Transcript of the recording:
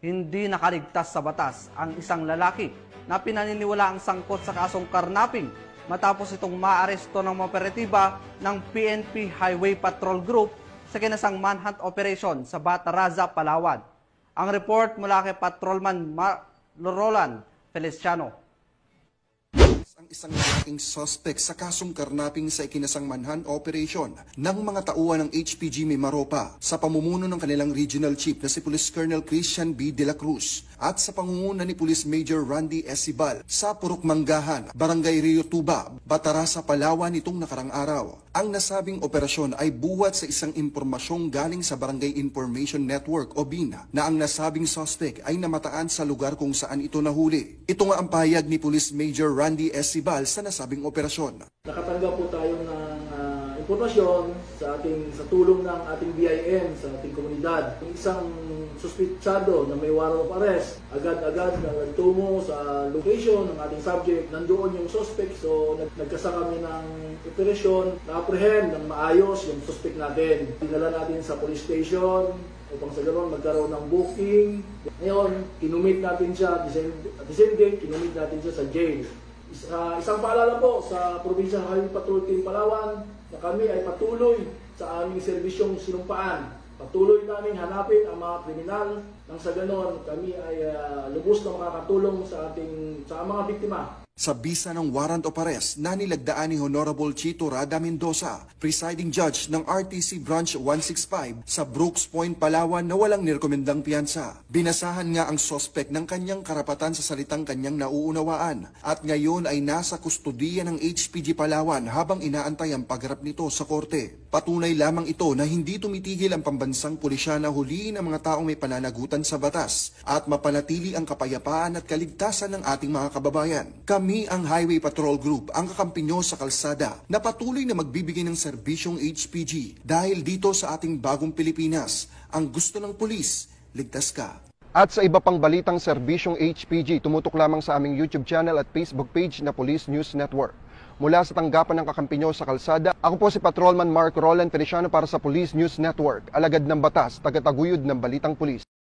Hindi nakaligtas sa batas ang isang lalaki na pinaniniwalaang sangkot sa kasong karnaping matapos itong maaresto ng operatiba ng PNP Highway Patrol Group sa kinasang manhunt operation sa Bataraza, Palawan. Ang report mula kay Patrolman Roland Feliciano. Ang isang lalaking suspect sa kasong karnaping sa ikinasang manhunt operation ng mga tauhan ng HPG Mimaropa sa pamumuno ng kanilang regional chief na si Police Colonel Christian B. De La Cruz at sa pangunguna ni Police Major Randy Esibal sa Purok Manggahan, Barangay Rio Tuba, Bataraza, Palawan nitong nakarang araw. Ang nasabing operasyon ay buwat sa isang impormasyong galing sa Barangay Information Network o BINA na ang nasabing suspect ay namataan sa lugar kung saan ito nahuli. Ito nga ang pahayag ni Police Major Randy Esibal sa nasabing operasyon. Nakatanggap po tayo ng impormasyon sa tulong ng ating BIN sa ating komunidad. Isang suspitsado na may warrant of arrest, agad-agad na nagtungo sa location ng ating subject. Nandoon yung suspect, so nagkasa kami ng operasyon na apprehend ng maayos yung suspect natin. Dinala natin sa police station upang sa ganoon magkaroon ng booking. Ngayon, kinumit natin siya, at the same day, kinumit natin siya sa jail. Isang paalala po sa Provincial Highway Patrol Team Palawan na kami ay patuloy sa aming serbisyong sinumpaan. Patuloy namin hanapin ang mga kriminal nang sa ganon kami ay lubos na makakatulong sa mga biktima. Sa bisa ng warrant of arrest na nilagdaan ni Honorable Chito Rada Mendoza, presiding judge ng RTC Branch 165 sa Brooks Point, Palawan na walang nirekomendang piyansa. Binasahan nga ang suspect ng kanyang karapatan sa salitang kanyang nauunawaan at ngayon ay nasa kustudiya ng HPG Palawan habang inaantay ang pagharap nito sa korte. Patunay lamang ito na hindi tumitigil ang pambansang pulisya na huliin ang mga taong may pananagutan sa batas at mapanatili ang kapayapaan at kaligtasan ng ating mga kababayan. Kami ang Highway Patrol Group, ang kakampi nyo sa kalsada na patuloy na magbibigay ng serbisyong HPG dahil dito sa ating bagong Pilipinas, ang gusto ng pulis, ligtas ka. At sa iba pang balitang serbisyong HPG, tumutok lamang sa aming YouTube channel at Facebook page na Police News Network. Mula sa tanggapan ng kakampi nyo sa kalsada, ako po si Patrolman Roland Feliciano para sa Police News Network, alagad ng batas, tagataguyod ng balitang pulis.